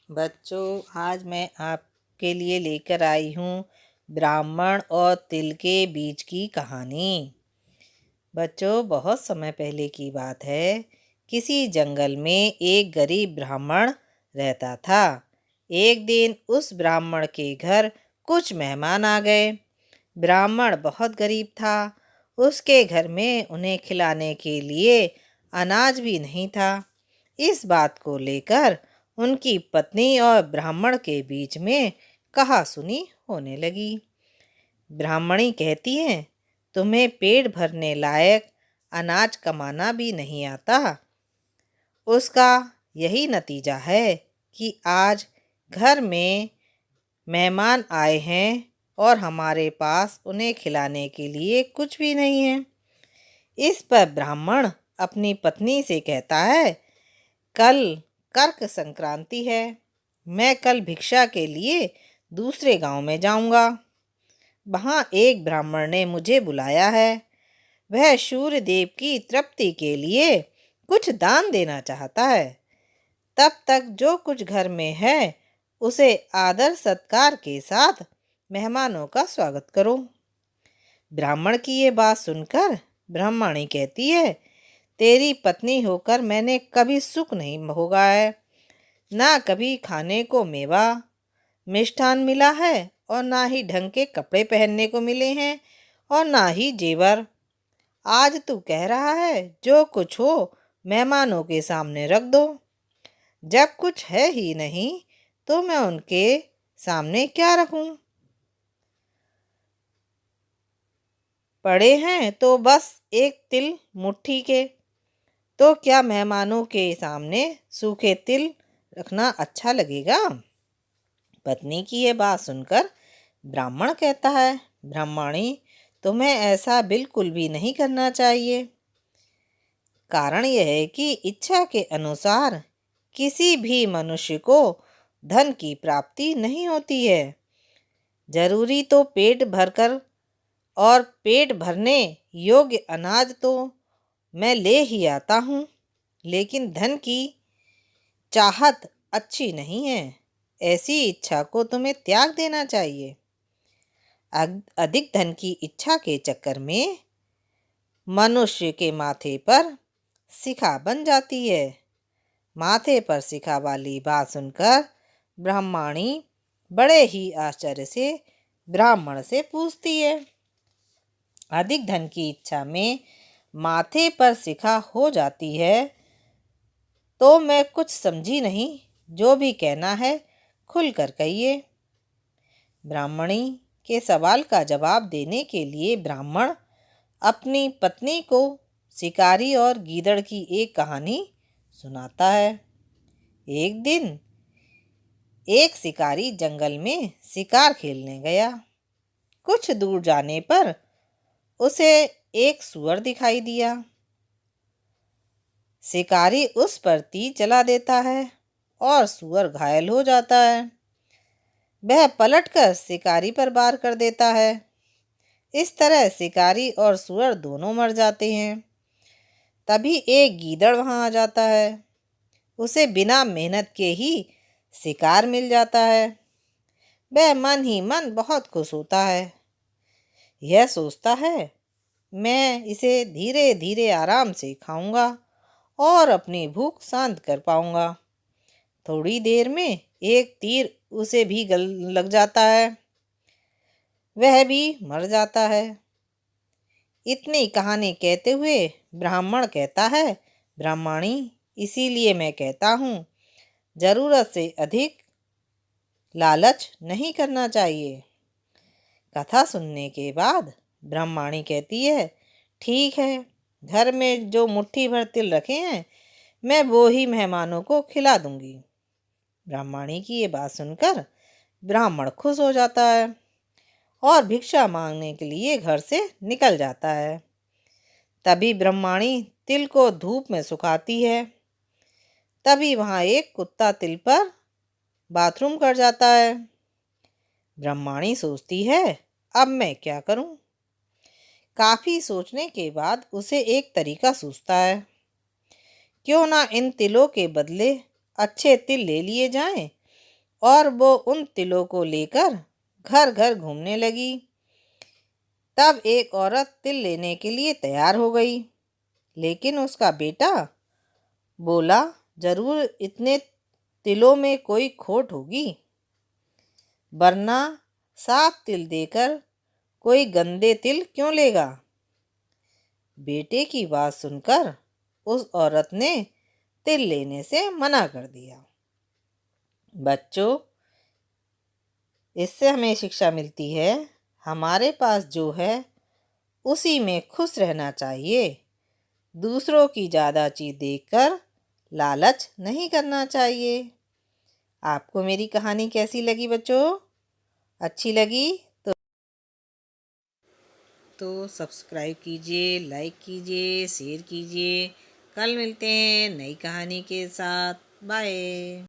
बच्चों, आज मैं आपके लिए लेकर आई हूँ ब्राह्मण और तिल के बीज की कहानी। बच्चों, बहुत समय पहले की बात है। किसी जंगल में एक गरीब ब्राह्मण रहता था। एक दिन उस ब्राह्मण के घर कुछ मेहमान आ गए। ब्राह्मण बहुत गरीब था। उसके घर में उन्हें खिलाने के लिए अनाज भी नहीं था। इस बात को लेकर उनकी पत्नी और ब्राह्मण के बीच में कहासुनी होने लगी। ब्राह्मणी कहती है, तुम्हें पेट भरने लायक अनाज कमाना भी नहीं आता। उसका यही नतीजा है कि आज घर में मेहमान आए हैं और हमारे पास उन्हें खिलाने के लिए कुछ भी नहीं है। इस पर ब्राह्मण अपनी पत्नी से कहता है, कल कर्क संक्रांति है। मैं कल भिक्षा के लिए दूसरे गांव में जाऊंगा। वहां एक ब्राह्मण ने मुझे बुलाया है। वह सूर्य देव की तृप्ति के लिए कुछ दान देना चाहता है। तब तक जो कुछ घर में है उसे आदर सत्कार के साथ मेहमानों का स्वागत करो। ब्राह्मण की ये बात सुनकर ब्राह्मणी कहती है, तेरी पत्नी होकर मैंने कभी सुख नहीं भोगा है। ना कभी खाने को मेवा मिष्ठान मिला है और ना ही ढंग के कपड़े पहनने को मिले हैं और ना ही जेवर। आज तू कह रहा है जो कुछ हो मेहमानों के सामने रख दो। जब कुछ है ही नहीं तो मैं उनके सामने क्या रखूं? पड़े हैं तो बस एक तिल मुट्ठी के। तो क्या मेहमानों के सामने सूखे तिल रखना अच्छा लगेगा? पत्नी की ये बात सुनकर ब्राह्मण कहता है, ब्राह्मणी, तुम्हें ऐसा बिल्कुल भी नहीं करना चाहिए। कारण यह है कि इच्छा के अनुसार किसी भी मनुष्य को धन की प्राप्ति नहीं होती है। जरूरी तो पेट भरकर और पेट भरने योग्य अनाज तो मैं ले ही आता हूँ, लेकिन धन की चाहत अच्छी नहीं है। ऐसी इच्छा को तुम्हें त्याग देना चाहिए। अधिक धन की इच्छा के चक्कर में मनुष्य के माथे पर शिखा बन जाती है। माथे पर शिखा वाली बात सुनकर ब्राह्मणी बड़े ही आश्चर्य से ब्राह्मण से पूछती है, अधिक धन की इच्छा में माथे पर शिखा हो जाती है तो मैं कुछ समझी नहीं। जो भी कहना है खुलकर कहिए। ब्राह्मणी के सवाल का जवाब देने के लिए ब्राह्मण अपनी पत्नी को शिकारी और गीदड़ की एक कहानी सुनाता है। एक दिन एक शिकारी जंगल में शिकार खेलने गया। कुछ दूर जाने पर उसे एक सूअर दिखाई दिया। शिकारी उस पर तीर चला देता है और सूअर घायल हो जाता है। वह पलटकर शिकारी पर वार कर देता है। इस तरह शिकारी और सूअर दोनों मर जाते हैं। तभी एक गीदड़ वहां आ जाता है। उसे बिना मेहनत के ही शिकार मिल जाता है। वह मन ही मन बहुत खुश होता है। यह सोचता है, मैं इसे धीरे धीरे आराम से खाऊंगा और अपनी भूख शांत कर पाऊंगा। थोड़ी देर में एक तीर उसे भी लग जाता है। वह भी मर जाता है। इतनी कहानी कहते हुए ब्राह्मण कहता है, ब्राह्मणी, इसीलिए मैं कहता हूँ, जरूरत से अधिक लालच नहीं करना चाहिए। कथा सुनने के बाद ब्राह्मणी कहती है, ठीक है, घर में जो मुट्ठी भर तिल रखे हैं मैं वो ही मेहमानों को खिला दूंगी। ब्राह्मणी की ये बात सुनकर ब्राह्मण खुश हो जाता है और भिक्षा मांगने के लिए घर से निकल जाता है। तभी ब्राह्मणी तिल को धूप में सुखाती है। तभी वहां एक कुत्ता तिल पर बाथरूम कर जाता है। ब्राह्मणी सोचती है, अब मैं क्या करूं? काफी सोचने के बाद उसे एक तरीका सूझता है। क्यों ना इन तिलों के बदले अच्छे तिल ले लिए जाएं और वो उन तिलों को लेकर घर घर घूमने लगी। तब एक औरत तिल लेने के लिए तैयार हो गई, लेकिन उसका बेटा बोला, जरूर इतने तिलों में कोई खोट होगी, वरना साफ तिल देकर कोई गंदे तिल क्यों लेगा। बेटे की बात सुनकर उस औरत ने तिल लेने से मना कर दिया। बच्चों, इससे हमें शिक्षा मिलती है, हमारे पास जो है उसी में खुश रहना चाहिए। दूसरों की ज़्यादा चीज़ देखकर लालच नहीं करना चाहिए। आपको मेरी कहानी कैसी लगी बच्चों? अच्छी लगी तो सब्सक्राइब कीजिए, लाइक कीजिए, शेयर कीजिए। कल मिलते हैं नई कहानी के साथ। बाय।